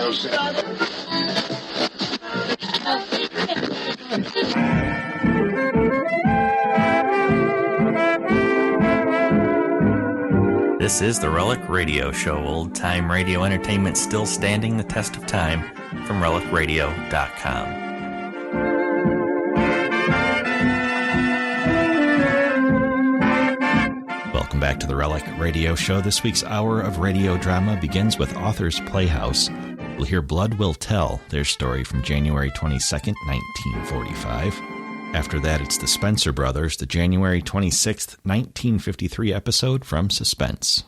This is the Relic Radio Show, old-time radio entertainment still standing the test of time, from relicradio.com. Welcome back to the Relic Radio Show. This week's hour of radio drama begins with Author's Playhouse. We'll hear Blood Will Tell, their story from January 22nd, 1945. After that, it's the Spencer Brothers, the January 26th, 1953 episode from Suspense.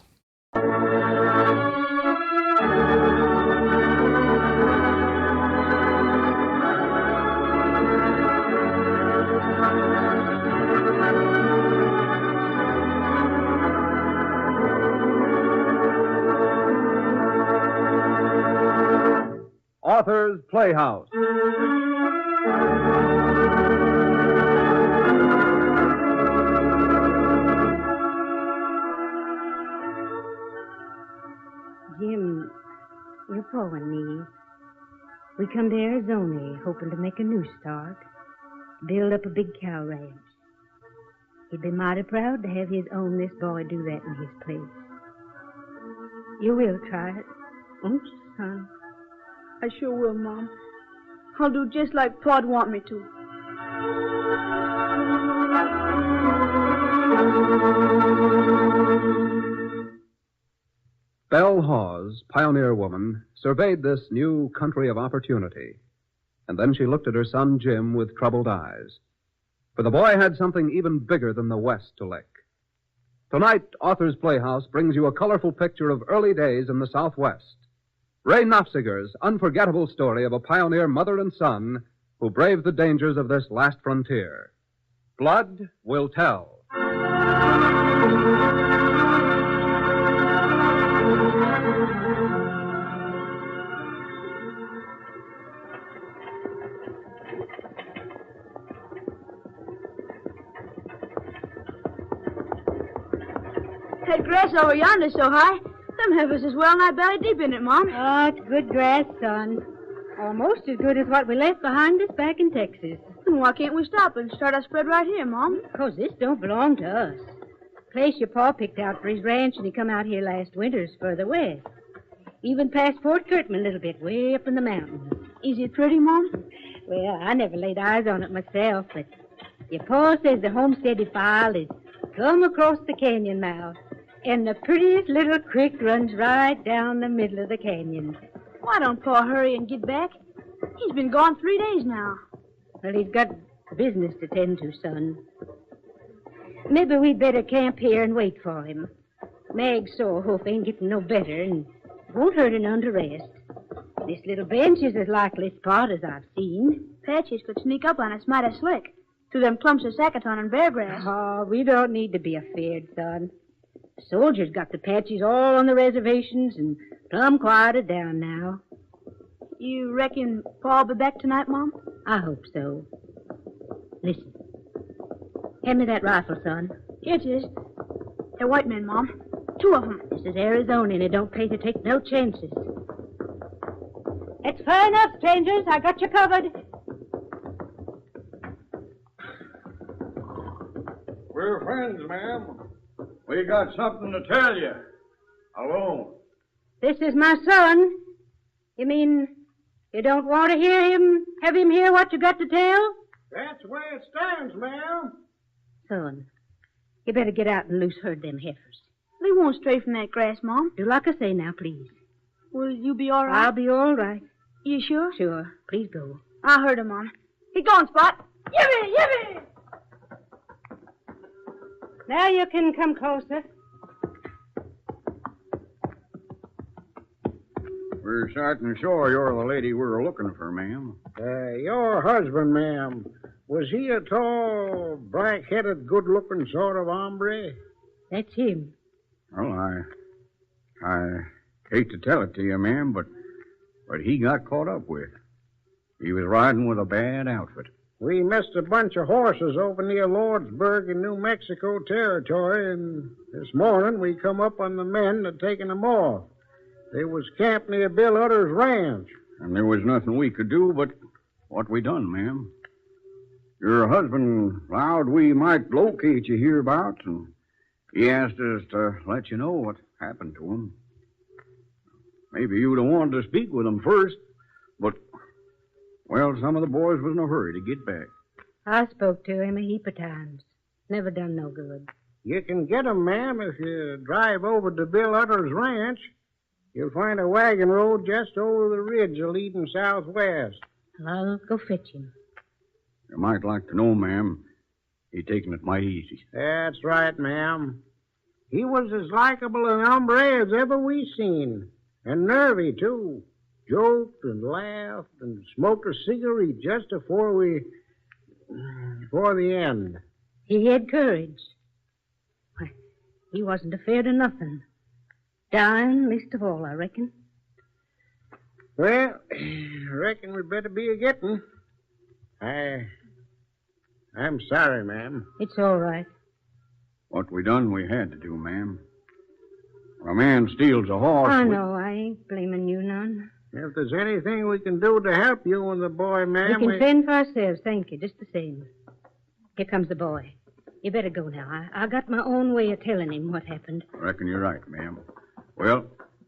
Author's Playhouse. Jim, your pa and me, we come to Arizona hoping to make a new start, build up a big cow ranch. He'd be mighty proud to have his own this boy do that in his place. You will try it, won't you, son? I sure will, Mom. I'll do just like Pa'd want me to. Belle Hawes, pioneer woman, surveyed this new country of opportunity. And then she looked at her son Jim with troubled eyes. For the boy had something even bigger than the West to lick. Tonight, Author's Playhouse brings you a colorful picture of early days in the Southwest. Ray Nofziger's unforgettable story of a pioneer mother and son who braved the dangers of this last frontier. Blood Will Tell. That grass over yonder's so high, some heifers is well nigh belly deep in it, Mom. Oh, it's good grass, son. Almost as good as what we left behind us back in Texas. Then why can't we stop and start our spread right here, Mom? Because this don't belong to us. Place your pa picked out for his ranch, and he come out here last winter's further west. Even past Fort Curtin a little bit, way up in the mountains. Is it pretty, Mom? Well, I never laid eyes on it myself, but your pa says the homestead he filed is come across the canyon mouth, and the prettiest little creek runs right down the middle of the canyon. Why don't Pa hurry and get back? He's been gone 3 days now. Well, he's got business to tend to, son. Maybe we'd better camp here and wait for him. Mag's sore hoof ain't getting no better, and won't hurt her none to rest. This little bench is as likely spot as I've seen. Patches could sneak up on us mighty slick, through them clumps of saccaton and bear grass. Oh, we don't need to be afeard, son. The soldiers got the Patches all on the reservations and plumb quieted down now. You reckon Pa'll be back tonight, Mom? I hope so. Listen. Hand me that rifle, son. Here it is. They're white men, Mom. 2 of them. This is Arizona, and it don't pay to take no chances. It's fair enough, strangers. I got you covered. We're friends, ma'am. We got something to tell you. Alone. This is my son. You mean you don't want to have him hear what you got to tell? That's the way it stands, ma'am. Son, you better get out and loose herd them heifers. They won't stray from that grass, Mom. Do like I say now, please. Will you be all right? I'll be all right. You sure? Sure. Please go. I heard him, Mom. He gone, Spot. Yippee! Yippee! Now you can come closer. We're certain sure you're the lady we're looking for, ma'am. Your husband, ma'am, was he a tall, black-headed, good-looking sort of hombre? That's him. Well, I hate to tell it to you, ma'am, but he got caught up with. He was riding with a bad outfit. We missed a bunch of horses over near Lordsburg in New Mexico territory, and this morning we come up on the men that taken them off. They was camped near Bill Utter's ranch. And there was nothing we could do but what we done, ma'am. Your husband vowed we might locate you hereabouts, and he asked us to let you know what happened to him. Maybe you'd have wanted to speak with him first, but, well, some of the boys was in a hurry to get back. I spoke to him a heap of times. Never done no good. You can get 'em, ma'am, if you drive over to Bill Utter's ranch. You'll find a wagon road just over the ridge leading southwest. Well, I'll go fetch him. You might like to know, ma'am, he taking it mighty easy. That's right, ma'am. He was as likable an hombre as ever we seen. And nervy, too. Joked and laughed and smoked a cigarette just before the end. He had courage. Why, he wasn't afraid of nothing. Dying least of all, I reckon. Well, I reckon we'd better be a-getting. I'm sorry, ma'am. It's all right. What we done, we had to do, ma'am. When a man steals a horse... I know. I ain't blaming you none. If there's anything we can do to help you and the boy, ma'am... We can fend for ourselves, thank you, just the same. Here comes the boy. You better go now. I got my own way of telling him what happened. I reckon you're right, ma'am. Well,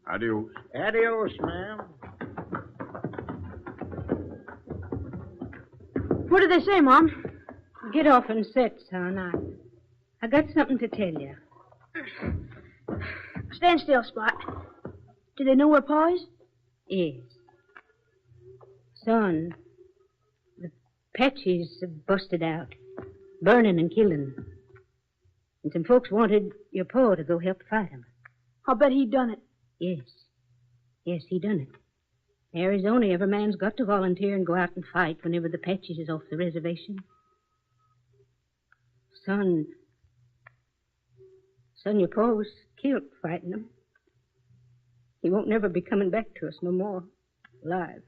adios. Adios, ma'am. What did they say, Mom? Get off and sit, son. I got something to tell you. Stand still, Spot. Do they know where Pa is? Yes. Son, the Apaches have busted out, burning and killing. And some folks wanted your pa to go help fight 'em. I'll bet he done it. Yes. Yes, he done it. Arizona, every man's got to volunteer and go out and fight whenever the Apaches is off the reservation. Son, your pa was killed fighting them. He won't never be coming back to us no more, alive.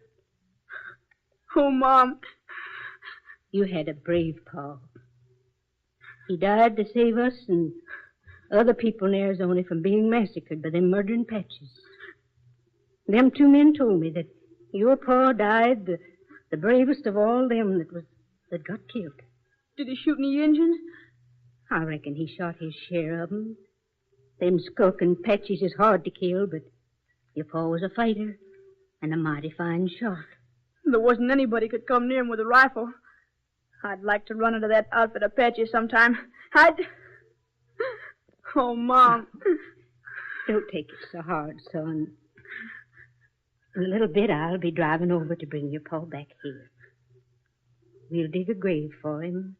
Oh, Mom. You had a brave pa. He died to save us and other people in Arizona from being massacred by them murdering Apaches. Them two men told me that your pa died the bravest of all them that got killed. Did he shoot any Injuns? I reckon he shot his share of 'em. Them skulking Apaches is hard to kill, but your pa was a fighter and a mighty fine shot. There wasn't anybody could come near him with a rifle. I'd like to run into that outfit of Apaches sometime. Oh, Mom. Don't take it so hard, son. In a little bit, I'll be driving over to bring your pa back here. We'll dig a grave for him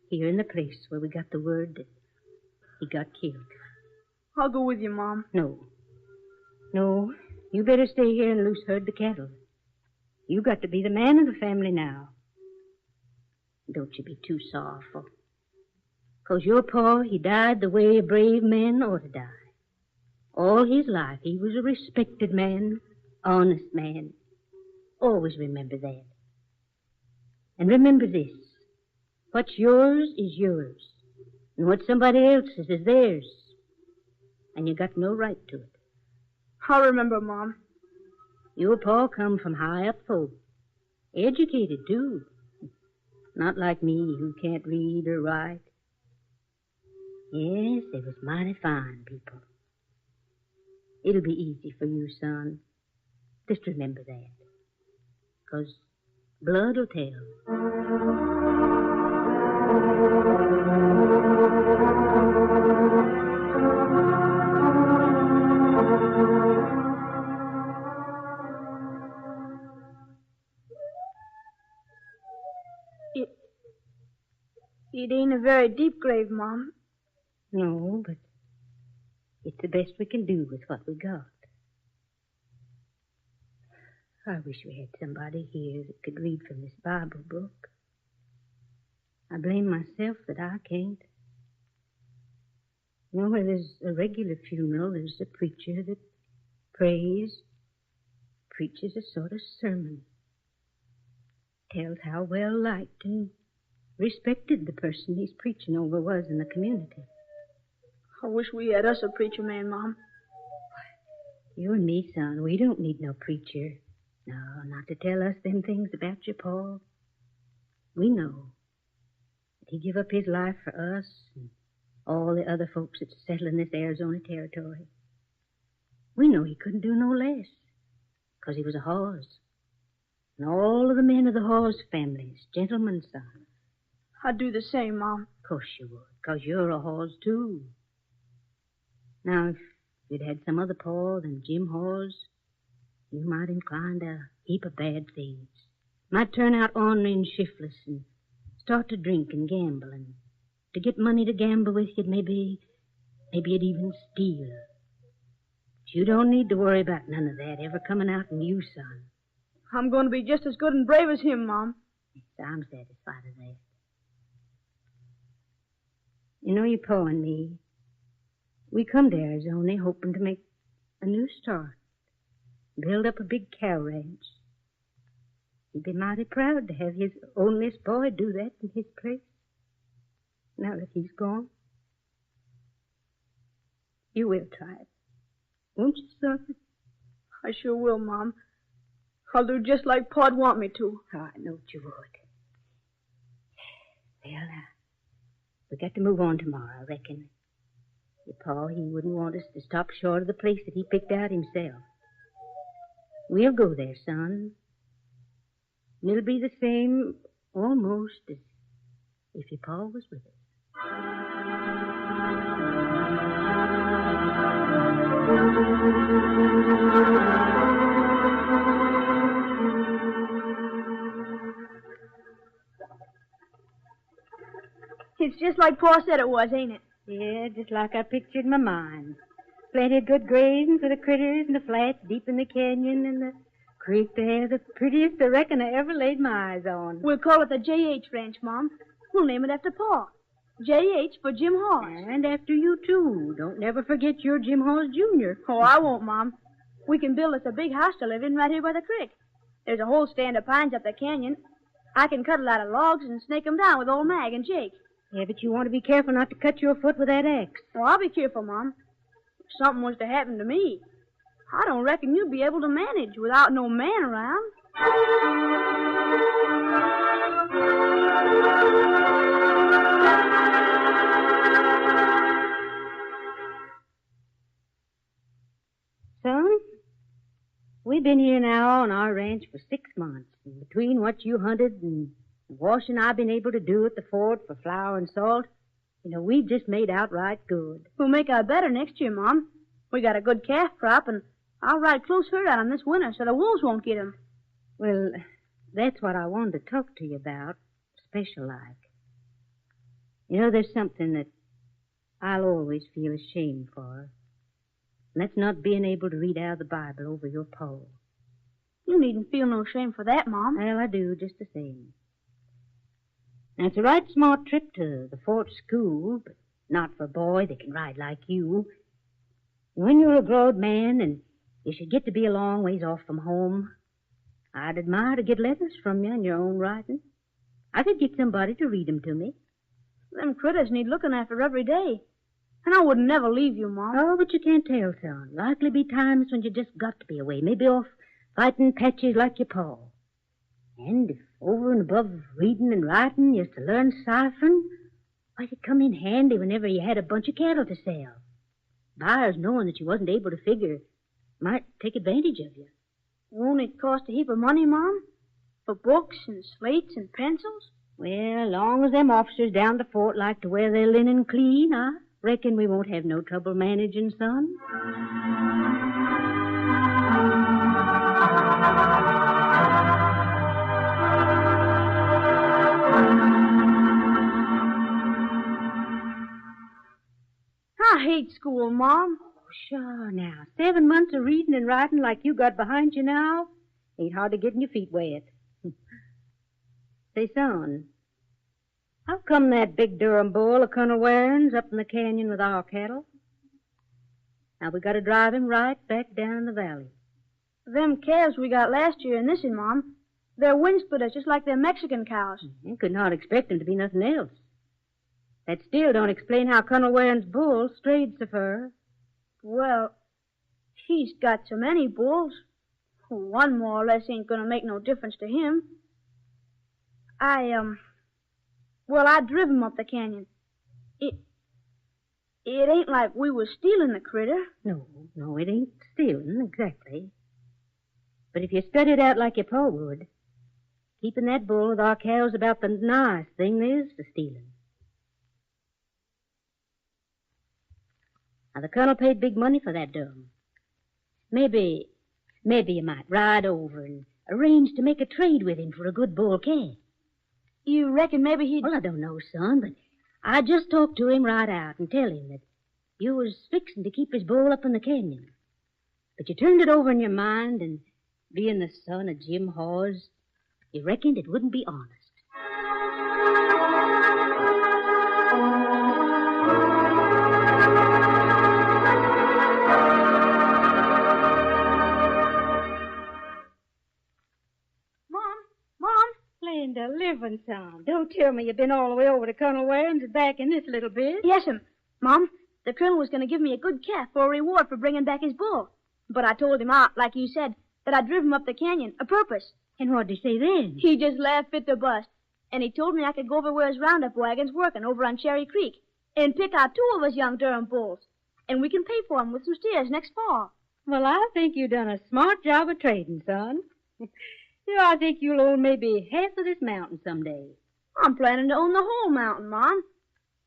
here in the place where we got the word that he got killed. I'll go with you, Mom. No, you better stay here and loose herd the cattle. You got to be the man of the family now. Don't you be too sorrowful. 'Cause your pa, he died the way a brave man ought to die. All his life, he was a respected man, honest man. Always remember that. And remember this. What's yours is yours. And what somebody else's is theirs. And you got no right to it. I'll remember, Mom. Your pa come from high up folk. Educated, too. Not like me, who can't read or write. Yes, they was mighty fine people. It'll be easy for you, son. Just remember that. 'Cause blood'll tell. It ain't a very deep grave, Mom. No, but it's the best we can do with what we got. I wish we had somebody here that could read from this Bible book. I blame myself that I can't. You know, where there's a regular funeral, there's a preacher that prays, preaches a sort of sermon, tells how well liked and respected the person he's preaching over was in the community. I wish we had us a preacher man, Mom. You and me, son, we don't need no preacher. No, not to tell us them things about your pa. We know that he give up his life for us and all the other folks that's settled in this Arizona territory. We know he couldn't do no less, 'cause he was a horse. And all of the men of the horse families, gentlemen's son. I'd do the same, Mom. Of course you would, 'cause you're a horse, too. Now, if you'd had some other paw than Jim Hawes, you might incline to a heap of bad things. Might turn out ornery and shiftless and start to drink and gamble, and to get money to gamble with you'd maybe you'd even steal. But you don't need to worry about none of that ever coming out in you, son. I'm going to be just as good and brave as him, Mom. Yes, I'm satisfied of that. You know, your pa and me, we come to Arizona hoping to make a new start. Build up a big cow ranch. He'd be mighty proud to have his onlyest boy do that in his place. Now that he's gone. You will try it, won't you, son? I sure will, Mom. I'll do just like Pa'd want me to. Oh, I know you would. Well, we got to move on tomorrow, I reckon. Your pa, he wouldn't want us to stop short of the place that he picked out himself. We'll go there, son. And it'll be the same, almost, as if your pa was with us. It's just like Pa said it was, ain't it? Yeah, just like I pictured in my mind. Plenty of good grazing for the critters and the flats deep in the canyon and the creek to have the prettiest I reckon I ever laid my eyes on. We'll call it the J.H. Ranch, Mom. We'll name it after Pa. J.H. for Jim Hawes. And after you, too. Don't never forget you're Jim Hawes, Jr. Oh, I won't, Mom. We can build us a big house to live in right here by the creek. There's a whole stand of pines up the canyon. I can cut a lot of logs and snake 'em down with old Mag and Jake. Yeah, but you want to be careful not to cut your foot with that axe. Well, I'll be careful, Mom. If something was to happen to me, I don't reckon you'd be able to manage without no man around. Son, we've been here now on our ranch for 6 months. And between what you hunted and washing I've been able to do at the fort for flour and salt, we've just made outright good. We'll make our better next year, Mom. We got a good calf crop, and I'll ride close herd on 'em this winter so the wolves won't get 'em. Well, that's what I wanted to talk to you about, special like. There's something that I'll always feel ashamed for. And that's not being able to read out of the Bible over your pa. You needn't feel no shame for that, Mom. Well, I do, just the same. Now, it's a right smart trip to the fort school, but not for a boy that can ride like you. When you're a growed man and you should get to be a long ways off from home, I'd admire to get letters from you in your own writing. I could get somebody to read 'em to me. Them critters need looking after every day. And I would never leave you, Mom. Oh, but you can't tell, son. Likely be times when you just got to be away, maybe off fighting patches like your pa. And if over and above reading and writing, you used to learn ciphering, why, it'd come in handy whenever you had a bunch of cattle to sell. Buyers, knowing that you wasn't able to figure, might take advantage of you. Won't it cost a heap of money, Mom? For books and slates and pencils? Well, long as them officers down the fort like to wear their linen clean, I reckon we won't have no trouble managing, son. I hate school, Mom. Oh, sure, now. 7 months of reading and writing like you got behind you now ain't hard to getting your feet wet. Say, son, how come that big Durham bull of Colonel Waring's up in the canyon with our cattle? Now, we got to drive him right back down in the valley. Them calves we got last year in this one, Mom, they're wind splitters just like them Mexican cows. You could not expect them to be nothing else. That still don't explain how Colonel Waring's bull strayed so far. Well, He's got so many bulls. One more or less ain't gonna make no difference to him. I driv him up the canyon. It ain't like we was stealing the critter. No, it ain't stealing, exactly. But if you spread it out like your pa would, keeping that bull with our cows about the nice thing there is to stealing. Now, the colonel paid big money for that dome. Maybe you might ride over and arrange to make a trade with him for a good bull calf. You reckon maybe he'd... Well, I don't know, son, but I just talk to him right out and tell him that you was fixing to keep his bull up in the canyon. But you turned it over in your mind, and being the son of Jim Hawes, you reckoned it wouldn't be honest. Land of living, son. Don't tell me you've been all the way over to Colonel Waring's and back in this little bit. Yes'm. Mom, the colonel was going to give me a good calf for a reward for bringing back his bull. But I told him like you said, that I driv him up the canyon, a purpose. And what'd he say then? He just laughed fit to bust. And he told me I could go over where his roundup wagon's working over on Cherry Creek and pick out 2 of his young Durham bulls. And we can pay for 'em with some steers next fall. Well, I think you done a smart job of trading, son. I think you'll own maybe half of this mountain someday. I'm planning to own the whole mountain, Mom.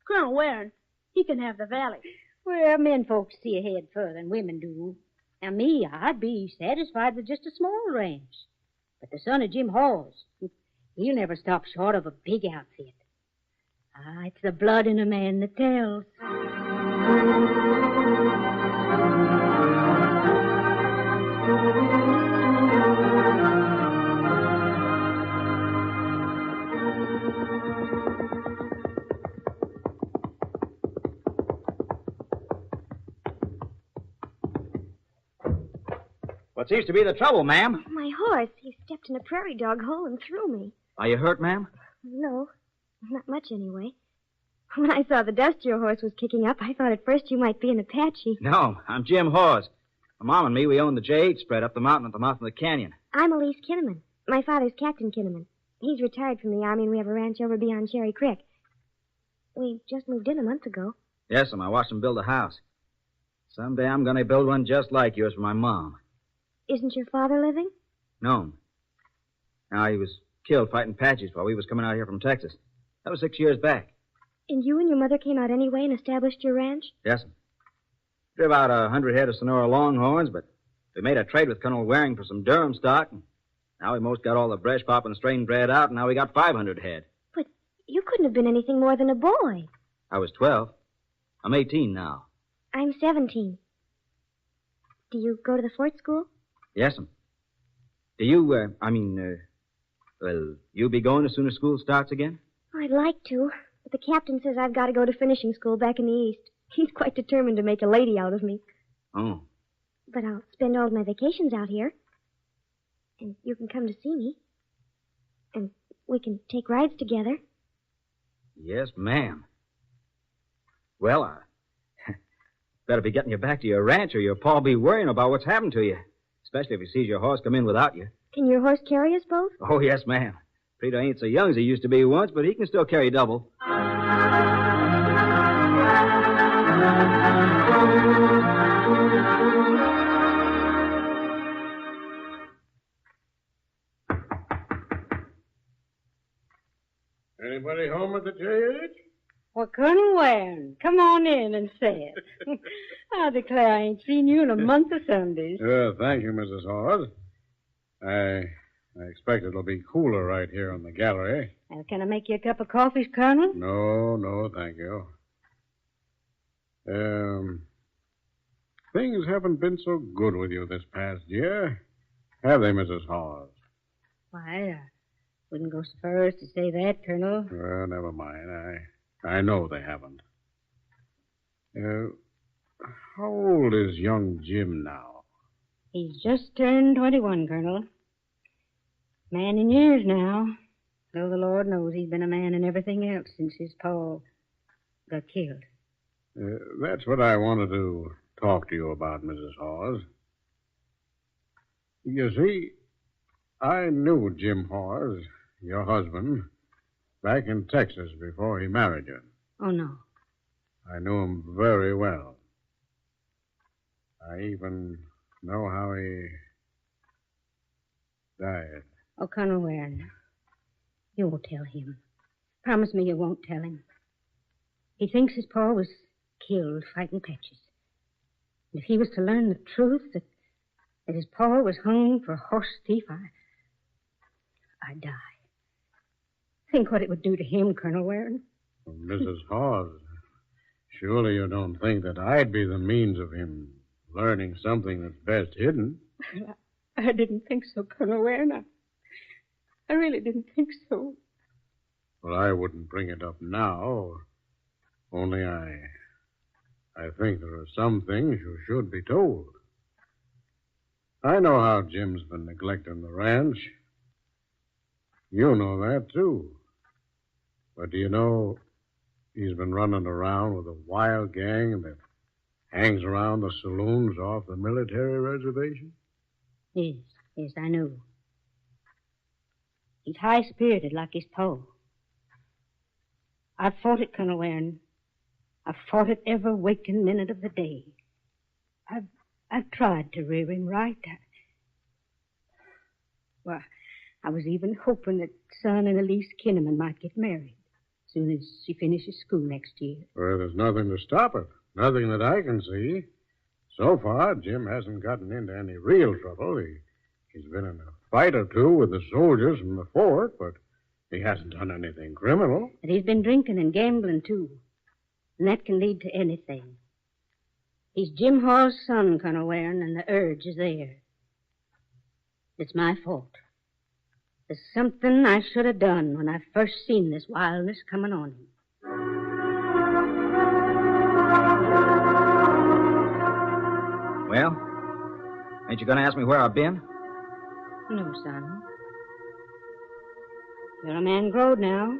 Colonel Waring, he can have the valley. Well, men folks see ahead further than women do. Now, me, I'd be satisfied with just a small ranch. But the son of Jim Hawes, he'll never stop short of a big outfit. It's the blood in a man that tells. What seems to be the trouble, ma'am? My horse. He stepped in a prairie dog hole and threw me. Are you hurt, ma'am? No, not much anyway. When I saw the dust your horse was kicking up, I thought at first you might be an Apache. No, I'm Jim Hawes. My mom and me, we own the J.H. spread up the mountain at the mouth of the canyon. I'm Elise Kinnaman. My father's Captain Kinnaman. He's retired from the Army, and we have a ranch over beyond Cherry Creek. We just moved in a month ago. Yes, I watched him build a house. Someday I'm going to build one just like yours for my mom. Isn't your father living? No. Now, he was killed fighting Apaches while we was coming out here from Texas. That was 6 years back. And you and your mother came out anyway and established your ranch? Yes, sir. Drew out 100 head of Sonora Longhorns, but we made a trade with Colonel Waring for some Durham stock. And now we most got all the breast pop and strain bred out, and now we got 500 head. But you couldn't have been anything more than a boy. I was 12. I'm 18 now. I'm 17. Do you go to the fort school? Yes, ma'am. Do you, you'll be going as soon as school starts again? I'd like to, but the captain says I've got to go to finishing school back in the East. He's quite determined to make a lady out of me. Oh. But I'll spend all my vacations out here. And you can come to see me. And we can take rides together. Yes, ma'am. Well, I better be getting you back to your ranch or your pa'll be worrying about what's happened to you. Especially if he sees your horse come in without you. Can your horse carry us both? Oh, yes, ma'am. Peter ain't so young as he used to be once, but he can still carry double. Anybody home at the J.H.? Well, Colonel Waring, come on in and sit. I declare I ain't seen you in a month of Sundays. Thank you, Mrs. Hawes. I expect it'll be cooler right here on the gallery. Well, can I make you a cup of coffee, Colonel? No, thank you. Things haven't been so good with you this past year, have they, Mrs. Hawes? Why, I wouldn't go so far as to say that, Colonel. Well, never mind. I know they haven't. How old is young Jim now? He's just turned 21, Colonel. Man in years now. Though the Lord knows he's been a man in everything else since his pa got killed. That's what I wanted to talk to you about, Mrs. Hawes. You see, I knew Jim Hawes, your husband, back in Texas before he married you. Oh, no. I knew him very well. I even know how he died. Oh, Colonel Warren, you won't tell him. Promise me you won't tell him. He thinks his pa was killed fighting Patches. And if he was to learn the truth, that his pa was hung for a horse thief, I'd die. Think what it would do to him, Colonel Warren. Well, Mrs. Hawes, surely you don't think that I'd be the means of him learning something that's best hidden? I didn't think so, Colonel Warren. I really didn't think so. Well, I wouldn't bring it up now. Only I think there are some things you should be told. I know how Jim's been neglecting the ranch. You know that, too. But do you know he's been running around with a wild gang that hangs around the saloons off the military reservation? Yes, I know. He's high-spirited like his pa. I've fought it, Colonel Warren. I've fought it every waking minute of the day. I've tried to rear him right. I was even hoping that Son and Elise Kinnaman might get married as soon as she finishes school next year. Well, there's nothing to stop it. Nothing that I can see. So far, Jim hasn't gotten into any real trouble. He's been in a fight or two with the soldiers from the fort, but he hasn't done anything criminal. But he's been drinking and gambling, too. And that can lead to anything. He's Jim Hawes' son, Colonel Warren, and the urge is there. It's my fault. There's something I should have done when I first seen this wildness coming on him. Well, ain't you going to ask me where I've been? No, son. You're a man growed now.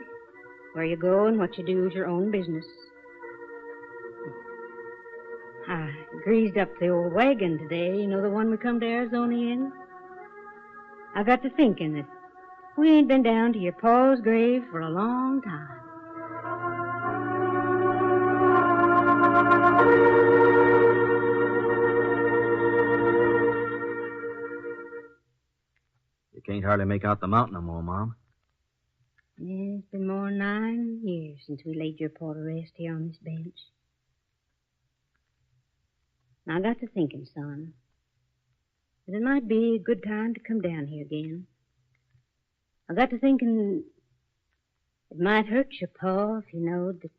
Where you go and what you do is your own business. I greased up the old wagon today, you know, the one we come to Arizona in. I got to thinking that we ain't been down to your pa's grave for a long time. You can't hardly make out the mountain no more, Mom. Yeah, it's been more than 9 years since we laid your pa to rest here on this bench. Now, I got to thinking, son, that it might be a good time to come down here again. I got to thinking it might hurt your pa if he knowed that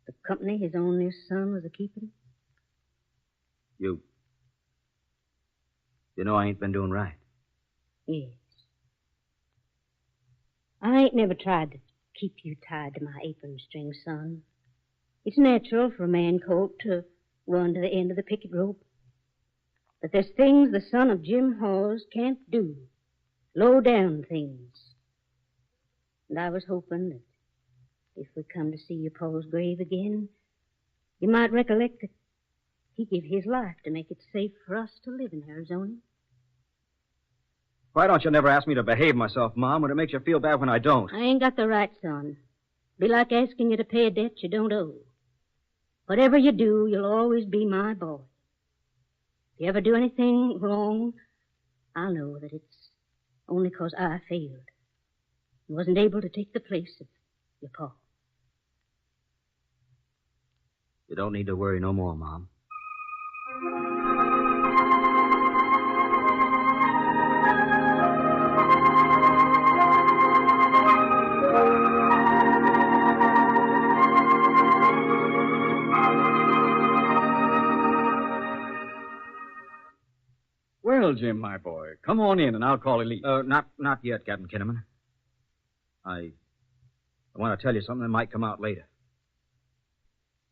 the company his onlyest son was a-keeping. You know I ain't been doing right. Yes. I ain't never tried to keep you tied to my apron string, son. It's natural for a man colt to run to the end of the picket rope. But there's things the son of Jim Hawes can't do. Low-down things. And I was hoping that if we come to see your pa's grave again, you might recollect that he gave his life to make it safe for us to live in Arizona. Why don't you never ask me to behave myself, Mom, when it makes you feel bad when I don't? I ain't got the right, son. Be like asking you to pay a debt you don't owe. Whatever you do, you'll always be my boy. If you ever do anything wrong, I'll know that it's only 'cause I failed and wasn't able to take the place of your pa. You don't need to worry no more, Mom. Well, Jim, my boy, come on in and I'll call Elise. Not yet, Captain Kinnaman. I want to tell you something that might come out later.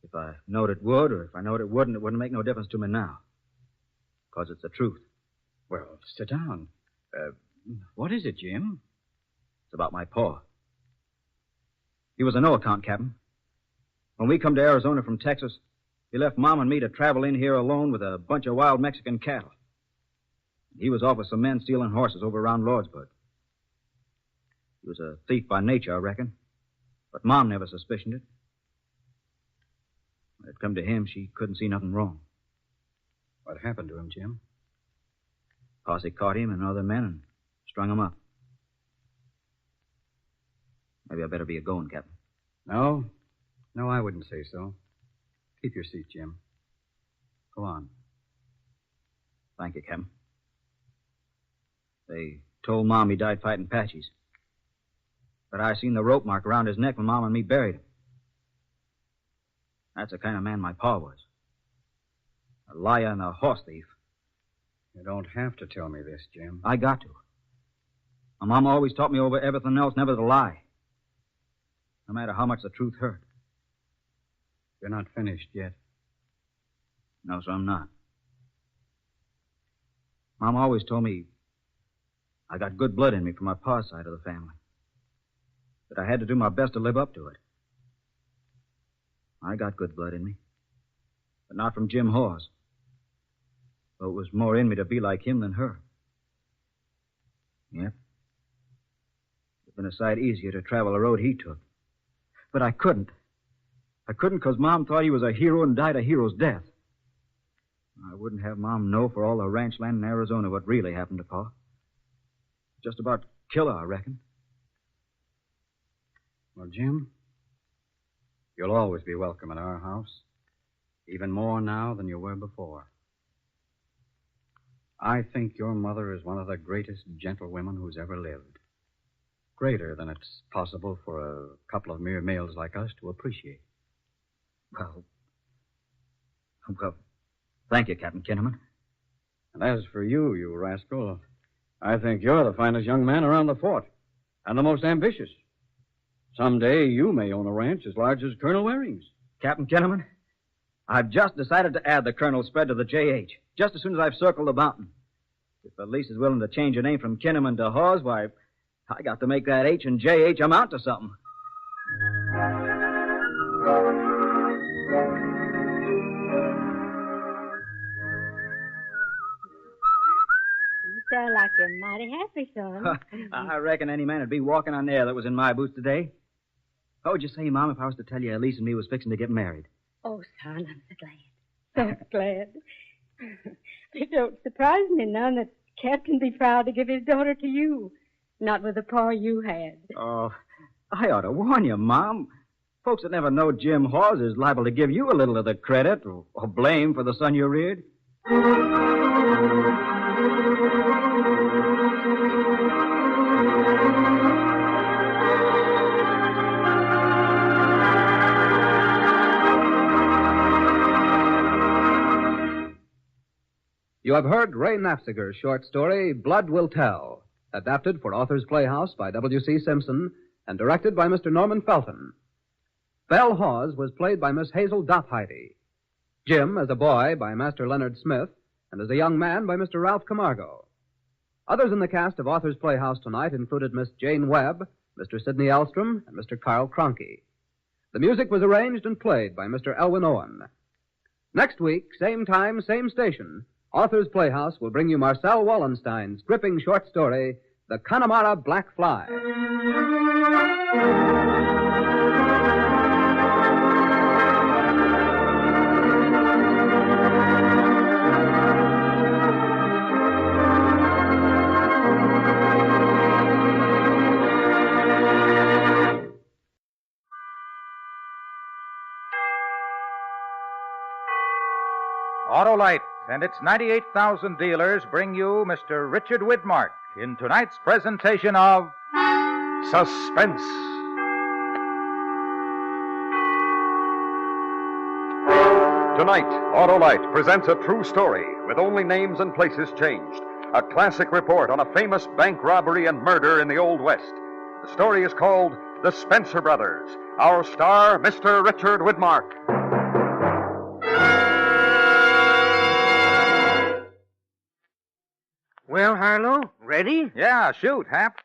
If I knowed it would, or if I knowed it wouldn't make no difference to me now. 'Cause it's the truth. Well, sit down. What is it, Jim? It's about my pa. He was a no-account captain. When we come to Arizona from Texas, he left Mom and me to travel in here alone with a bunch of wild Mexican cattle. He was off with some men stealing horses over around Lordsburg. He was a thief by nature, I reckon. But Mom never suspicioned it. When it come to him, she couldn't see nothing wrong. What happened to him, Jim? Posse caught him and other men and strung him up. Maybe I better be a-going, Captain. No, I wouldn't say so. Keep your seat, Jim. Go on. Thank you, Captain. They told Mom he died fighting Apaches. But I seen the rope mark around his neck when Mom and me buried him. That's the kind of man my pa was. A liar and a horse thief. You don't have to tell me this, Jim. I got to. My Mom always taught me over everything else never to lie. No matter how much the truth hurt. You're not finished yet. No, sir, I'm not. Mom always told me I got good blood in me from my pa's side of the family. That I had to do my best to live up to it. I got good blood in me. But not from Jim Hawes. Though it was more in me to be like him than her. Yep. It'd been a sight easier to travel the road he took. But I couldn't. I couldn't because Mom thought he was a hero and died a hero's death. I wouldn't have Mom know for all the ranch land in Arizona what really happened to Pa. Just about kill her, I reckon. Well, Jim, you'll always be welcome in our house. Even more now than you were before. I think your mother is one of the greatest gentlewomen who's ever lived. Greater than it's possible for a couple of mere males like us to appreciate. Well, thank you, Captain Kinnaman. And as for you, you rascal, I think you're the finest young man around the fort. And the most ambitious. Someday you may own a ranch as large as Colonel Waring's. Captain Kinnaman, I've just decided to add the Colonel's spread to the J.H. Just as soon as I've circled the mountain. If the lease is willing to change your name from Kinnaman to Hawes, why, I got to make that H and J.H. amount to something. You sound like you're mighty happy, son. I reckon any man would be walking on air that was in my boots today. What would you say, Mom, if I was to tell you Elise and me was fixing to get married? Oh, son, I'm so glad. So glad. It don't surprise me none that Captain be proud to give his daughter to you. Not with the pa you had. Oh, I ought to warn you, Mom. Folks that never know Jim Hawes is liable to give you a little of the credit or blame for the son you reared. You have heard Ray Nafziger's short story, Blood Will Tell, adapted for Authors Playhouse by W.C. Simpson and directed by Mr. Norman Felton. Belle Hawes was played by Miss Hazel Dothheide. Jim, as a boy, by Master Leonard Smith, and as a young man, by Mr. Ralph Camargo. Others in the cast of Authors Playhouse tonight included Miss Jane Webb, Mr. Sidney Elstrom, and Mr. Carl Cronky. The music was arranged and played by Mr. Elwin Owen. Next week, same time, same station, Authors Playhouse will bring you Marcel Wallenstein's gripping short story, The Connemara Black Fly. Autolite and its 98,000 dealers bring you Mr. Richard Widmark in tonight's presentation of Suspense. Tonight, Autolite presents a true story with only names and places changed. A classic report on a famous bank robbery and murder in the Old West. The story is called The Spencer Brothers. Our star, Mr. Richard Widmark. Well, Harlow, ready? Yeah, shoot, Hap.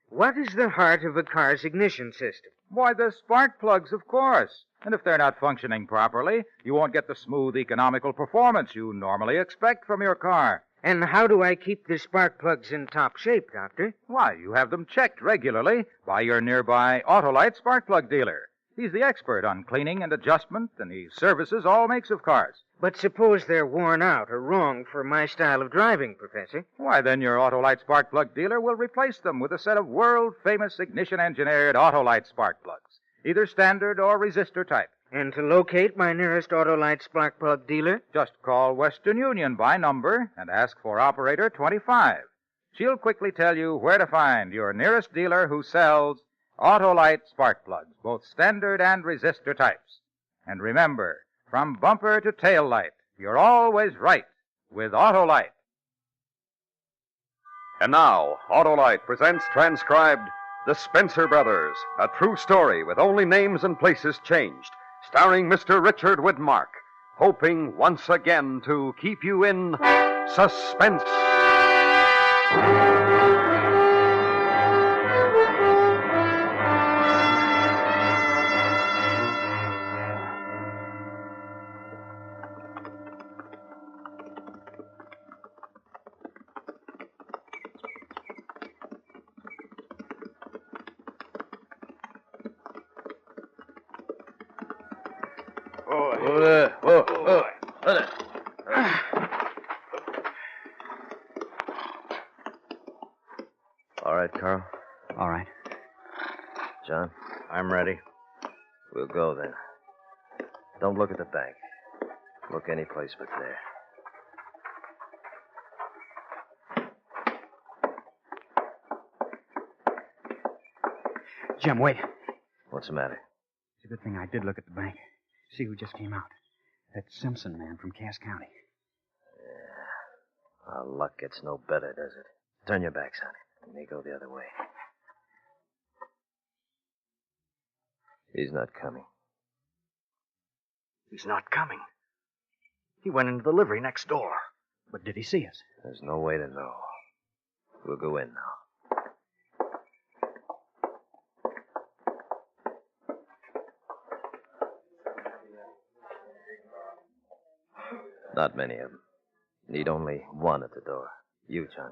What is the heart of a car's ignition system? Why, the spark plugs, of course. And if they're not functioning properly, you won't get the smooth, economical performance you normally expect from your car. And how do I keep the spark plugs in top shape, Doctor? Why, you have them checked regularly by your nearby Autolite spark plug dealer. He's the expert on cleaning and adjustment, and he services all makes of cars. But suppose they're worn out or wrong for my style of driving, Professor. Why, then your Autolite spark plug dealer will replace them with a set of world-famous ignition-engineered Autolite spark plugs, either standard or resistor type. And to locate my nearest Autolite spark plug dealer? Just call Western Union by number and ask for Operator 25. She'll quickly tell you where to find your nearest dealer who sells Autolite spark plugs, both standard and resistor types. And remember, from bumper to tail light, you're always right with Autolite. And now, Autolite presents transcribed The Spencer Brothers, a true story with only names and places changed, starring Mr. Richard Widmark, hoping once again to keep you in suspense. All right, Carl. All right. John, I'm ready. We'll go then. Don't look at the bank. Look any place but there. Jim, wait. What's the matter? It's a good thing I did look at the bank. See who just came out. That Simpson man from Cass County. Yeah. Our luck gets no better, does it? Turn your backs on it. Let me go the other way. He's not coming. He's not coming. He went into the livery next door. But did he see us? There's no way to know. We'll go in now. Not many of them. Need only one at the door. You, John.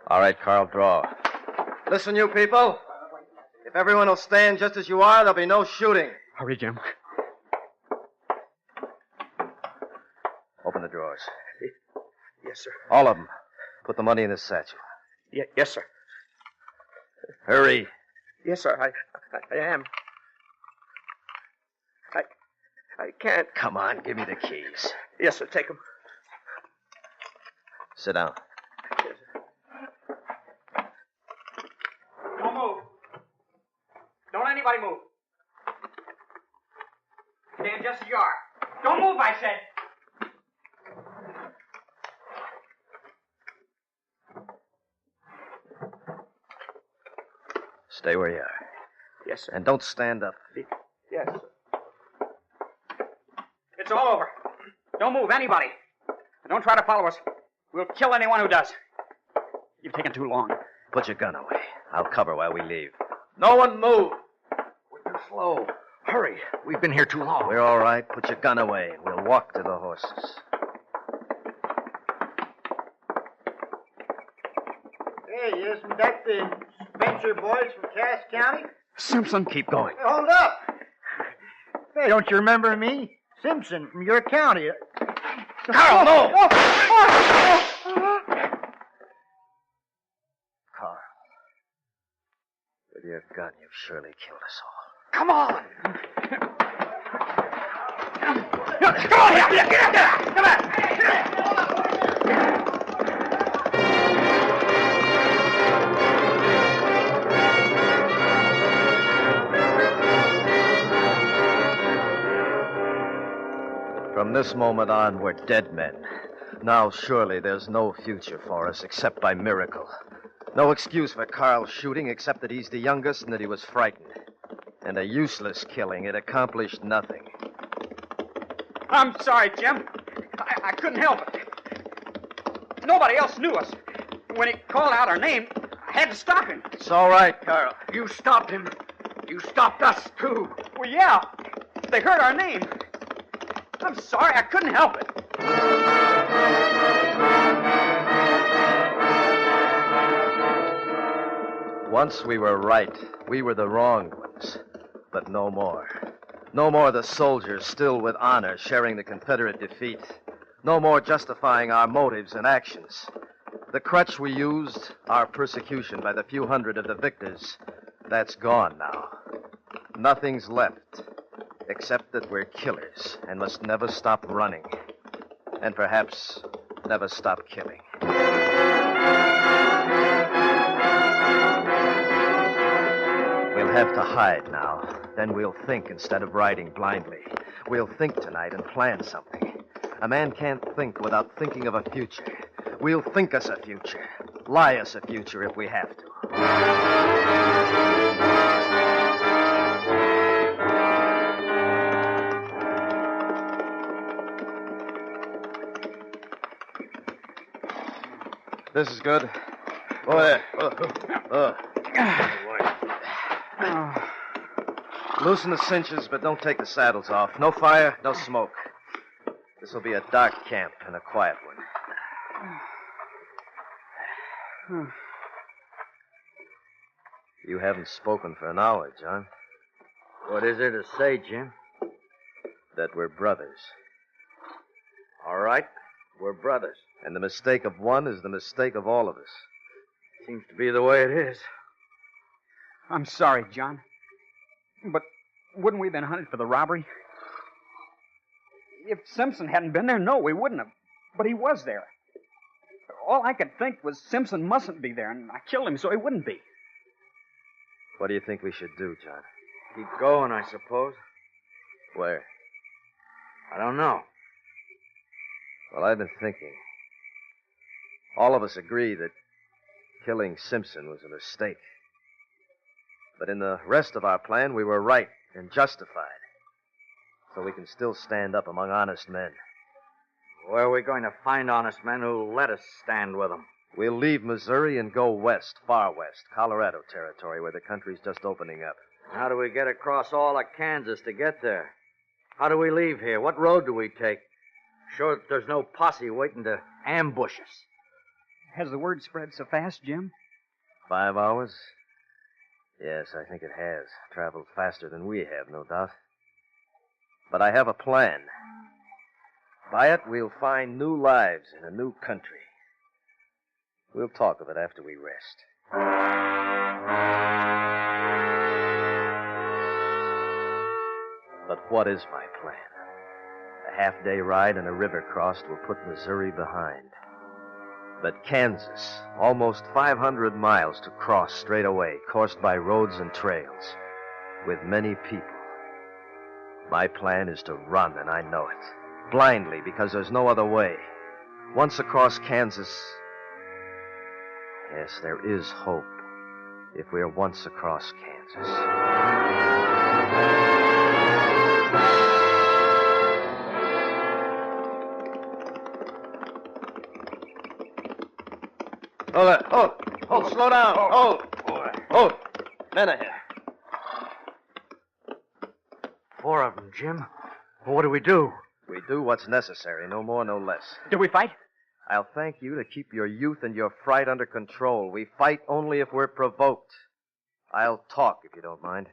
All right, Carl, draw. Listen, you people. If everyone will stand just as you are, there'll be no shooting. Hurry, Jim. Open the drawers. Yes, sir. All of them. Put the money in the satchel. Yes, sir. Hurry. Yes, sir. I am. I can't. Come on, give me the keys. Yes, sir. Take them. Sit down. Yes, sir. Don't move. Don't anybody move. Stand just as you are. Don't move, I said. Stay where you are. Yes, sir. And don't stand up. Yes, sir. It's all over. Don't move, anybody. And don't try to follow us. We'll kill anyone who does. You've taken too long. Put your gun away. I'll cover while we leave. No one move. We're too slow. Hurry. We've been here too long. We're all right. Put your gun away. We'll walk to the horses. Hey, isn't that the Spencer boys from Cass County? Simpson, keep going. Hey, hold up. Hey, don't you remember me? Simpson from your county. Carl, no! Carl. With your gun, you've surely killed us all. Come on! Come on! Get up there! Come on! From this moment on, we're dead men. Now, surely there's no future for us except by miracle. No excuse for Carl's shooting except that he's the youngest and that he was frightened. And a useless killing. It accomplished nothing. I'm sorry, Jim. I couldn't help it. Nobody else knew us. When he called out our name, I had to stop him. It's all right, Carl. You stopped him. You stopped us, too. Well, yeah. They heard our name. I'm sorry. I couldn't help it. Once we were right. We were the wronged ones. But no more. No more the soldiers still with honor sharing the Confederate defeat. No more justifying our motives and actions. The crutch we used, our persecution by the few hundred of the victors, that's gone now. Nothing's left, except that we're killers and must never stop running. And perhaps never stop killing. We'll have to hide now. Then we'll think instead of riding blindly. We'll think tonight and plan something. A man can't think without thinking of a future. We'll think us a future. Lie us a future if we have to. This is good. Go there. Loosen the cinches, but don't take the saddles off. No fire, no smoke. This will be a dark camp and a quiet one. You haven't spoken for an hour, John. What is there to say, Jim? That we're brothers. All right, we're brothers. And the mistake of one is the mistake of all of us. Seems to be the way it is. I'm sorry, John. But wouldn't we have been hunted for the robbery? If Simpson hadn't been there, no, we wouldn't have. But he was there. All I could think was Simpson mustn't be there, and I killed him so he wouldn't be. What do you think we should do, John? Keep going, I suppose. Where? I don't know. Well, I've been thinking. All of us agree that killing Simpson was a mistake. But in the rest of our plan, we were right and justified. So we can still stand up among honest men. Where are we going to find honest men who'll let us stand with them? We'll leave Missouri and go west, far west, Colorado territory, where the country's just opening up. How do we get across all of Kansas to get there? How do we leave here? What road do we take? Sure that there's no posse waiting to ambush us. Has the word spread so fast, Jim? 5 hours? Yes, I think it has. Traveled faster than we have, no doubt. But I have a plan. By it, we'll find new lives in a new country. We'll talk of it after we rest. But what is my plan? A half-day ride and a river crossed will put Missouri behind. But Kansas, almost 500 miles to cross straight away, coursed by roads and trails, with many people. My plan is to run, and I know it. Blindly, because there's no other way. Once across Kansas... Yes, there is hope if we're once across Kansas. Hold, slow down. Hold. Men ahead. 4 of them, Jim. Well, what do we do? We do what's necessary, no more, no less. Do we fight? I'll thank you to keep your youth and your fright under control. We fight only if we're provoked. I'll talk, if you don't mind.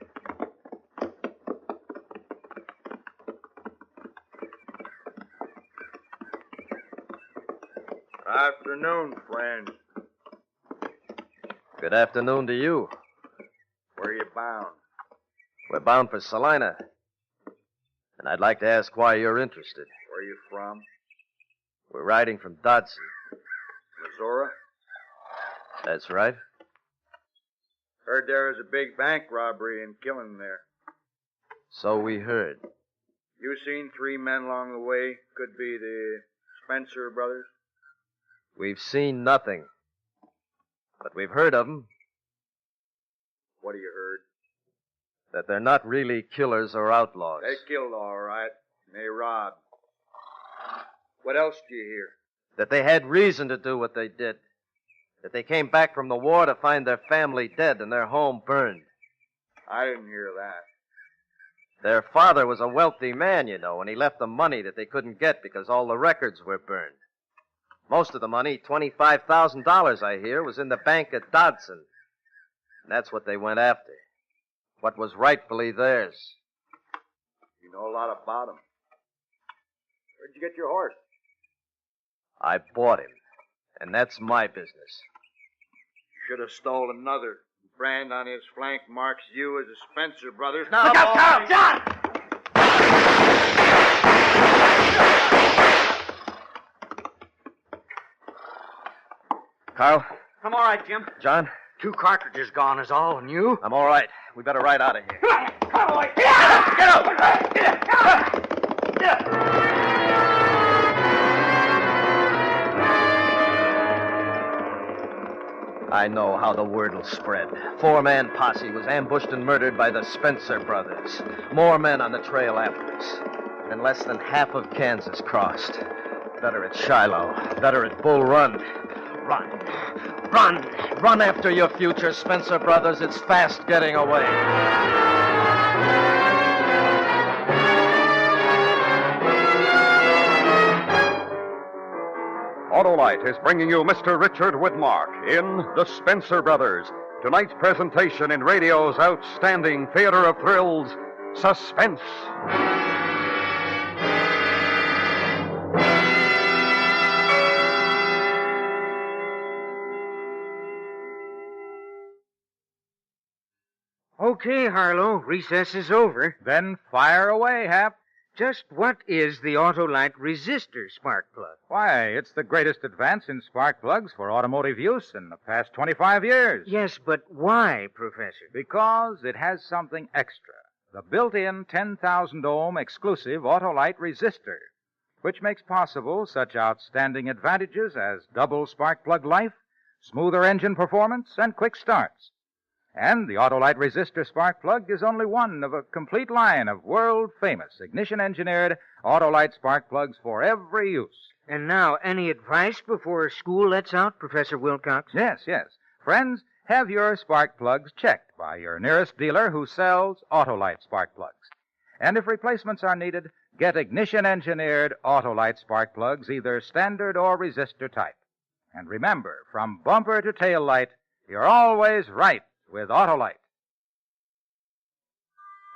Afternoon, friends. Good afternoon to you. Where you bound? We're bound for Salina. And I'd like to ask why you're interested. Where you from? We're riding from Dodson. Missouri? That's right. Heard there was a big bank robbery and killing there. So we heard. You seen 3 men along the way? Could be the Spencer brothers? We've seen nothing. But we've heard of them. What have you heard? That they're not really killers or outlaws. They killed all right. And they robbed. What else do you hear? That they had reason to do what they did. That they came back from the war to find their family dead and their home burned. I didn't hear that. Their father was a wealthy man, you know, and he left them money that they couldn't get because all the records were burned. Most of the money, $25,000, I hear, was in the bank at Dodson. And that's what they went after. What was rightfully theirs. You know a lot about him. Where'd you get your horse? I bought him. And that's my business. You should have stolen another. The brand on his flank marks you as a Spencer Brothers. Now, look out, Carl! John! Carl? I'm all right, Jim. John? 2 cartridges gone is all, and you? I'm all right. We better ride out of here. Come on, get out! Get out! Get out! I know how the word will spread. 4-man posse was ambushed and murdered by the Spencer brothers. More men on the trail after us. And less than half of Kansas crossed. Better at Shiloh. Better at Bull Run. Run. Run. Run after your future, Spencer brothers. It's fast getting away. Autolite is bringing you Mr. Richard Widmark in The Spencer Brothers. Tonight's presentation in radio's outstanding theater of thrills, Suspense. Okay, Harlow, recess is over. Then fire away, Hap. Just what is the Autolite resistor spark plug? Why, it's the greatest advance in spark plugs for automotive use in the past 25 years. Yes, but why, Professor? Because it has something extra. The built-in 10,000 ohm exclusive Autolite resistor, which makes possible such outstanding advantages as double spark plug life, smoother engine performance, and quick starts. And the Autolite resistor spark plug is only one of a complete line of world-famous ignition-engineered Autolite spark plugs for every use. And now, any advice before school lets out, Professor Wilcox? Yes. Friends, have your spark plugs checked by your nearest dealer who sells Autolite spark plugs. And if replacements are needed, get ignition-engineered Autolite spark plugs, either standard or resistor type. And remember, from bumper to tail light, you're always right with Autolite.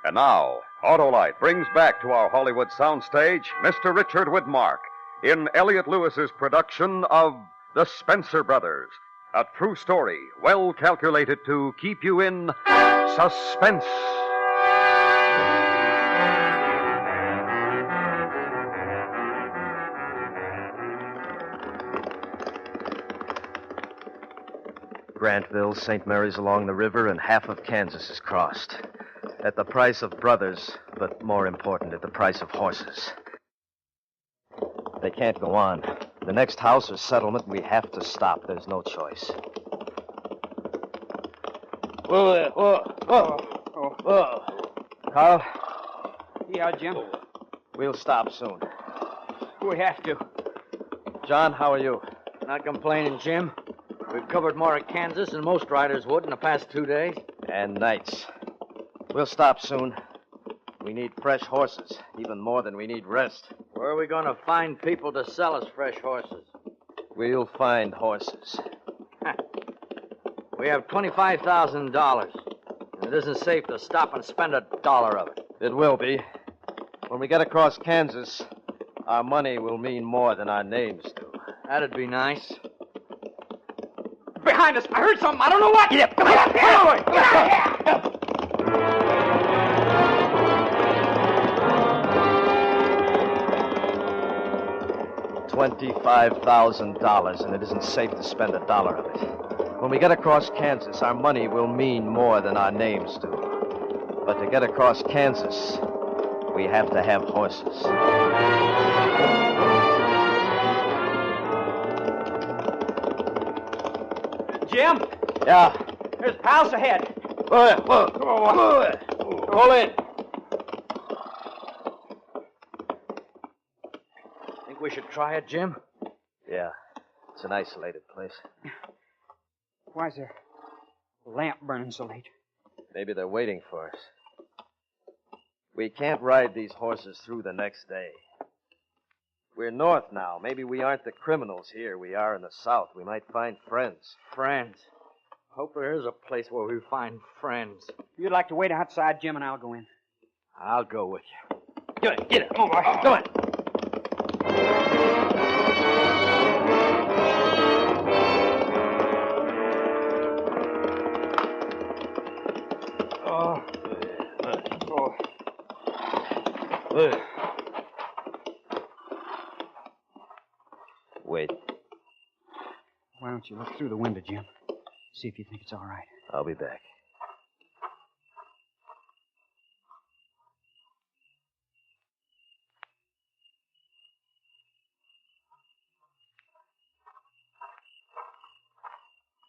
And now, Autolite brings back to our Hollywood soundstage Mr. Richard Widmark in Elliot Lewis's production of The Spencer Brothers, a true story well calculated to keep you in suspense. Grantville, St. Mary's along the river, and half of Kansas is crossed. At the price of brothers, but more important, at the price of horses. They can't go on. The next house or settlement, we have to stop. There's no choice. Whoa. Carl? Yeah, Jim. We'll stop soon. We have to. John, how are you? Not complaining, Jim. We've covered more of Kansas than most riders would in the past 2 days. And nights. We'll stop soon. We need fresh horses, even more than we need rest. Where are we going to find people to sell us fresh horses? We'll find horses. We have $25,000. And it isn't safe to stop and spend $1 of it. It will be. When we get across Kansas, our money will mean more than our names do. That'd be nice. Behind us! I heard something! I don't know what! Get up! Come on! Get out of here! $25,000, and it isn't safe to spend $1 of it. When we get across Kansas, our money will mean more than our names do. But to get across Kansas, we have to have horses. Jim? Yeah? There's pals ahead. Pull in. Think we should try it, Jim? Yeah. It's an isolated place. Why's there a lamp burning so late? Maybe they're waiting for us. We can't ride these horses through the next day. We're north now. Maybe we aren't the criminals here. We are in the south. We might find friends. Friends. Hope there is a place where we find friends. You'd like to wait outside, Jim, and I'll go in. I'll go with you. Get it. Come on, boy. Come on. Wait. Why don't you look through the window, Jim? See if you think it's all right. I'll be back.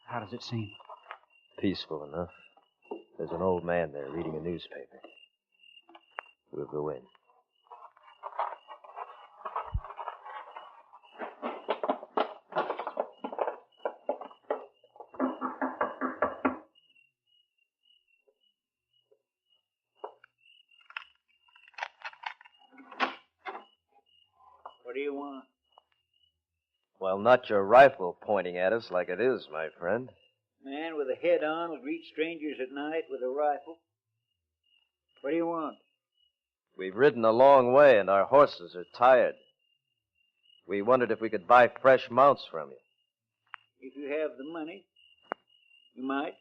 How does it seem? Peaceful enough. There's an old man there reading a newspaper. We'll go in. What do you want? Well, not your rifle pointing at us like it is, my friend. Man with a head on will greet strangers at night with a rifle. What do you want? We've ridden a long way and our horses are tired. We wondered if we could buy fresh mounts from you. If you have the money, you might.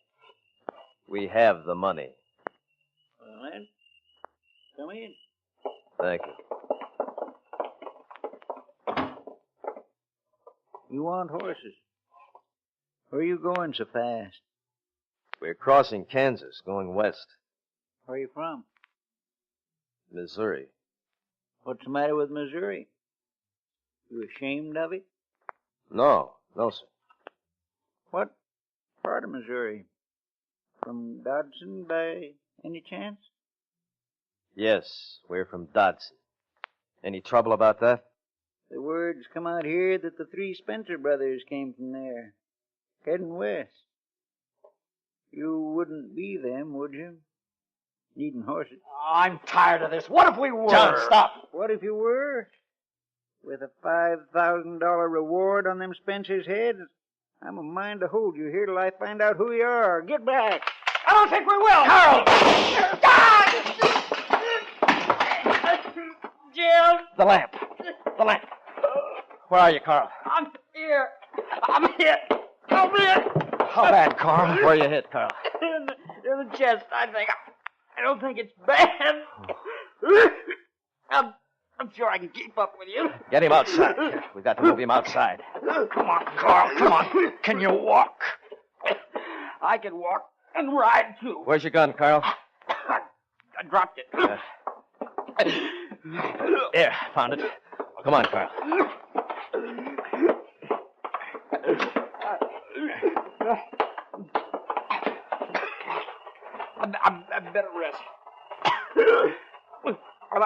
We have the money. Well, then, come in. Thank you. You want horses? Where are you going so fast? We're crossing Kansas, going west. Where are you from? Missouri. What's the matter with Missouri? You ashamed of it? No, sir. What part of Missouri? From Dodson by any chance? Yes, we're from Dodson. Any trouble about that? The word's come out here that the three Spencer brothers came from there, heading west. You wouldn't be them, would you? Needing horses. I'm tired of this. What if we were? John, stop. What if you were? With a $5,000 reward on them Spencer's heads? I'm a mind to hold you here till I find out who you are. Get back. I don't think we will. Carl! Jim! The lamp. Where are you, Carl? I'm here. I'm hit. Help me. How bad, Carl? Where are you hit, Carl? In the chest, I think. I don't think it's bad. I'm sure I can keep up with you. Get him outside. We've got to move him outside. Come on, Carl. Come on. Can you walk? I can walk and ride, too. Where's your gun, Carl? I dropped it. There, found it. Come on, Carl. I better rest.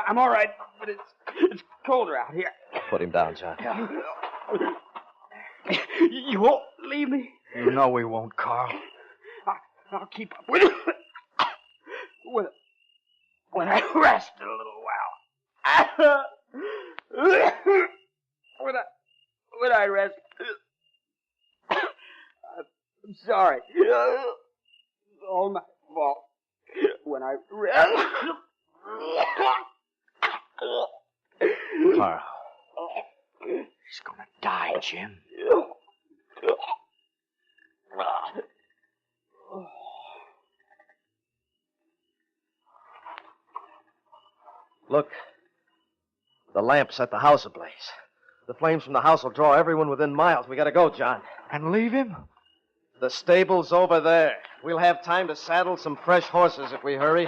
I'm all right, but it's colder out here. Put him down, John. You won't leave me? You know we won't, Carl. I'll keep up with you. When I rest a little while. When I rest. I'm sorry. It's all my fault. When I rest. Carl. He's gonna die, Jim. Look. The lamp's at the house ablaze. The flames from the house will draw everyone within miles. We gotta go, John. And leave him? The stable's over there. We'll have time to saddle some fresh horses if we hurry.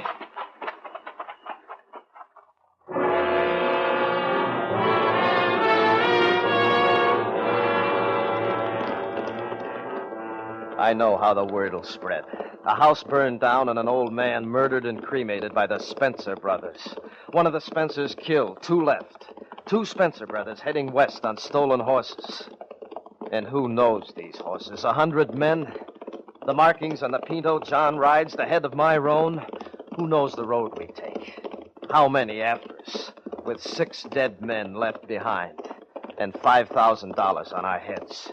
I know how the word will spread. A house burned down and an old man murdered and cremated by the Spencer brothers. One of the Spencers killed, 2 left. 2 Spencer brothers heading west on stolen horses. And who knows these horses? 100 men? The markings on the Pinto John rides, the head of my roan? Who knows the road we take? How many Aprs? With 6 dead men left behind and $5,000 on our heads.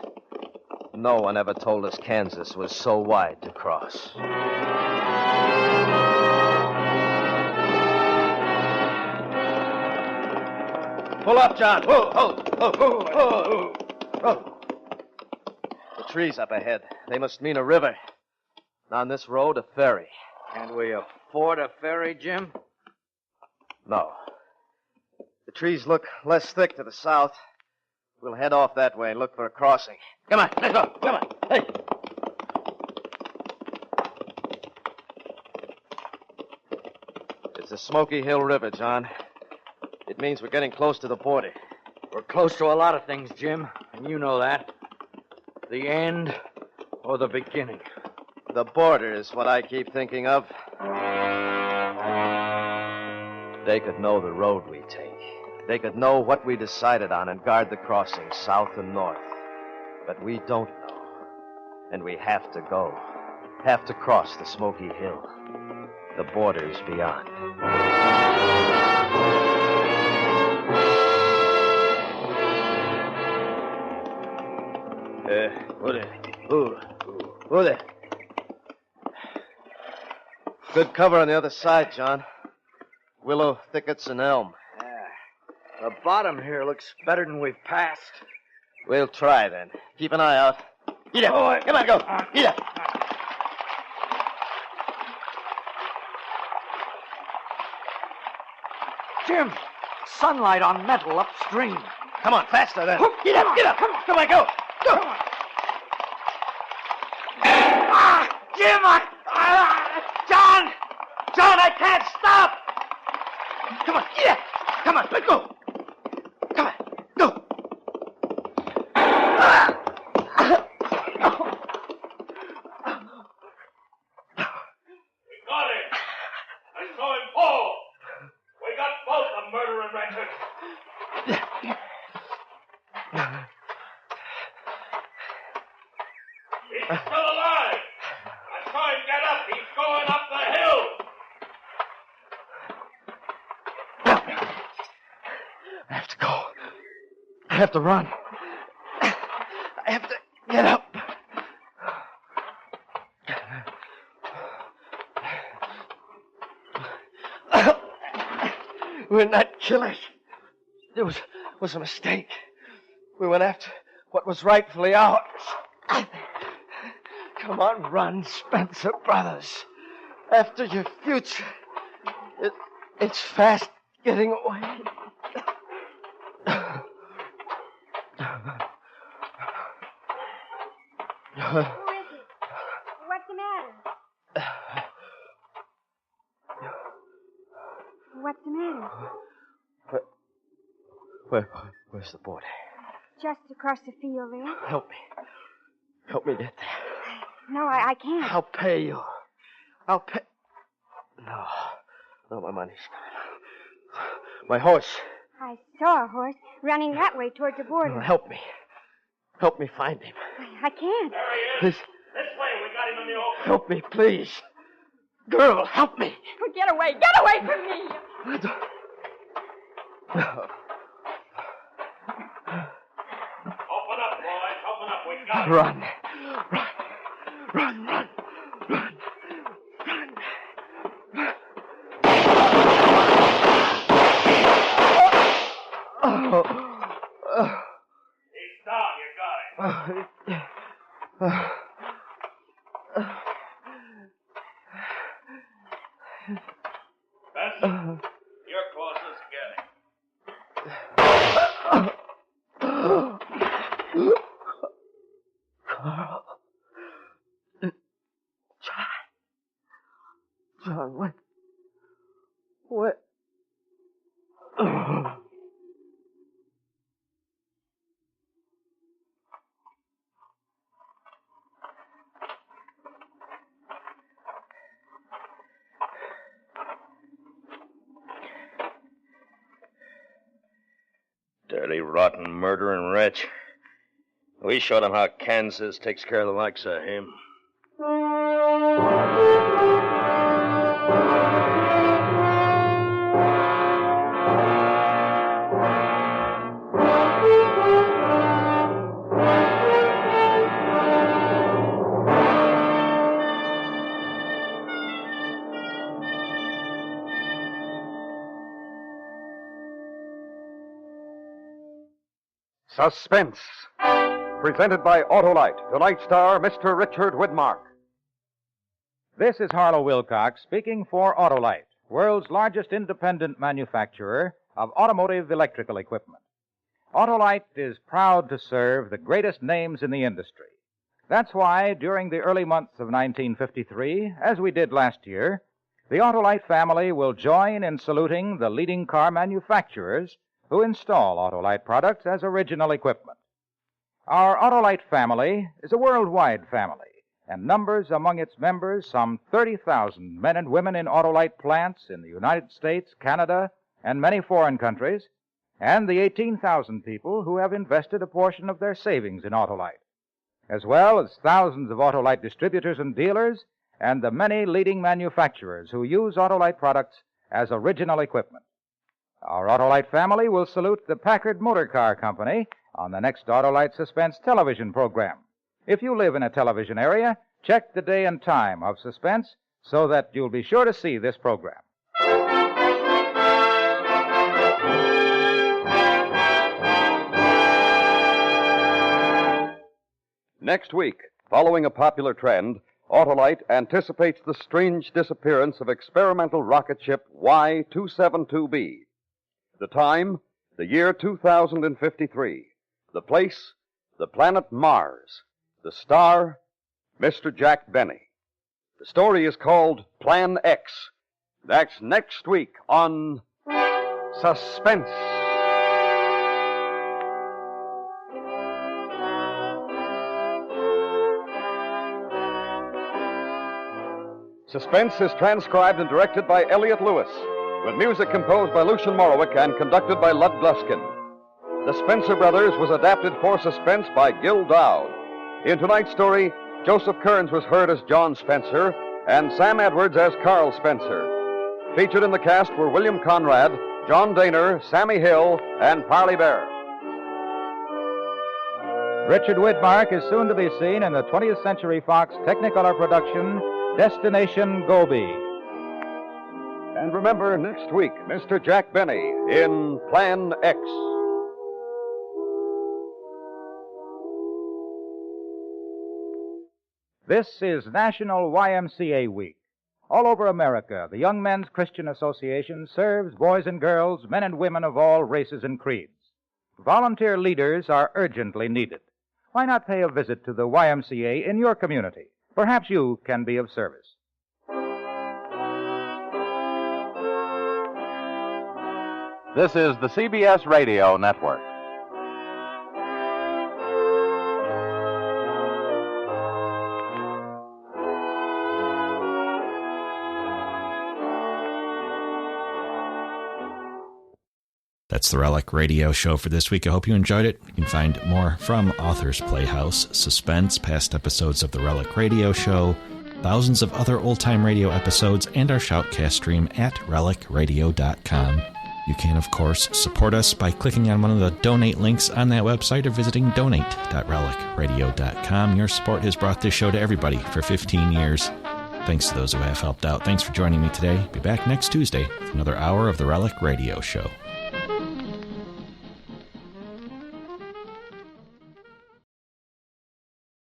No one ever told us Kansas was so wide to cross. Pull up, John. Whoa. The trees up ahead. They must mean a river. On this road, a ferry. Can't we afford a ferry, Jim? No. The trees look less thick to the south. We'll head off that way and look for a crossing. Come on, let's go. Come on. Hey. It's the Smoky Hill River, John. It means we're getting close to the border. We're close to a lot of things, Jim, and you know that. The end or the beginning. The border is what I keep thinking of. They could know the road we take. They could know what we decided on and guard the crossings south and north. But we don't know. And we have to go. Have to cross the Smoky Hill. The border's beyond. Who there? Good cover on the other side, John. Willow, thickets, and elm. The bottom here looks better than we've passed. We'll try, then. Keep an eye out. Get up. Come on, go. Get up. Jim, sunlight on metal upstream. Come on, faster, then. Get up. Come on, go. Jim, John, I can't stop. Come on, get up. Come on, let's go. Come on, go. We got him. I saw him fall. We got both the murdering wretches. He's still alive. I saw him get up. He's going up the hill. I have to go. I have to run. I have to get up. We're not killers. It was a mistake. We went after what was rightfully ours. Come on, run, Spencer Brothers. After your future. It's fast getting away. Who is it? What's the matter? What's the matter? Where's the border? Just across the field there. Help me get there. No, I can't. I'll pay you. I'll pay. No, my money's gone. My horse. I saw a horse running that way towards the border. Help me. Help me find him. I can't. There he is. This way. We got him in the open. Help me, please. Girl, help me. Get away. Get away from me. Open up, boys. Open up. We got him. Run. He's down. You got him. Benson, you're closest. Get him. Carl. John, what? Dirty, rotten, murdering wretch. We showed him how Kansas takes care of the likes of him. Suspense. Presented by Autolite. Tonight's star, Mr. Richard Widmark. This is Harlow Wilcox speaking for Autolite, world's largest independent manufacturer of automotive electrical equipment. Autolite is proud to serve the greatest names in the industry. That's why, during the early months of 1953, as we did last year, the Autolite family will join in saluting the leading car manufacturers who install Autolite products as original equipment. Our Autolite family is a worldwide family and numbers among its members some 30,000 men and women in Autolite plants in the United States, Canada, and many foreign countries, and the 18,000 people who have invested a portion of their savings in Autolite, as well as thousands of Autolite distributors and dealers and the many leading manufacturers who use Autolite products as original equipment. Our Autolite family will salute the Packard Motor Car Company on the next Autolite Suspense television program. If you live in a television area, check the day and time of Suspense so that you'll be sure to see this program. Next week, following a popular trend, Autolite anticipates the strange disappearance of experimental rocket ship Y-272B. The time, the year 2053. The place, the planet Mars. The star, Mr. Jack Benny. The story is called Plan X. That's next week on Suspense. Suspense is transcribed and directed by Elliott Lewis, with music composed by Lucian Morowick and conducted by Lud Gluskin. The Spencer Brothers was adapted for Suspense by Gil Dowd. In tonight's story, Joseph Kearns was heard as John Spencer and Sam Edwards as Carl Spencer. Featured in the cast were William Conrad, John Daner, Sammy Hill, and Parley Bear. Richard Widmark is soon to be seen in the 20th Century Fox Technicolor production, Destination Gobi. And remember, next week, Mr. Jack Benny in Plan X. This is National YMCA Week. All over America, the Young Men's Christian Association serves boys and girls, men and women of all races and creeds. Volunteer leaders are urgently needed. Why not pay a visit to the YMCA in your community? Perhaps you can be of service. This is the CBS Radio Network. That's the Relic Radio Show for this week. I hope you enjoyed it. You can find more from Author's Playhouse, Suspense, past episodes of the Relic Radio Show, thousands of other old-time radio episodes, and our Shoutcast stream at relicradio.com. You can, of course, support us by clicking on one of the donate links on that website or visiting donate.relicradio.com. Your support has brought this show to everybody for 15 years. Thanks to those who have helped out. Thanks for joining me today. Be back next Tuesday with another hour of the Relic Radio Show.